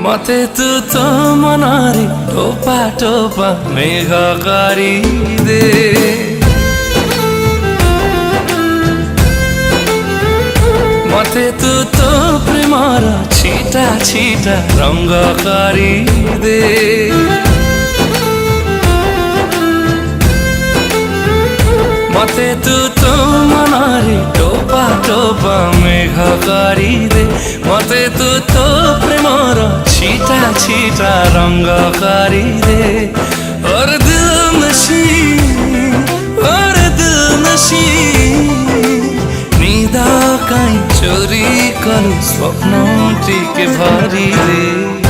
मते तू तो मनारी टोपा टोपा मेघकारी दे मते तू तो प्रेमर छिटा छिटा रंगकारी दे मते तू तो मनारी टोपा टोपा मेघकारी दे मते तू तो प्रेमर छिटा छिटा रंगकारी दे और दिल नशी निदा काई चोरी करू स्वप्न टिके भरी दे।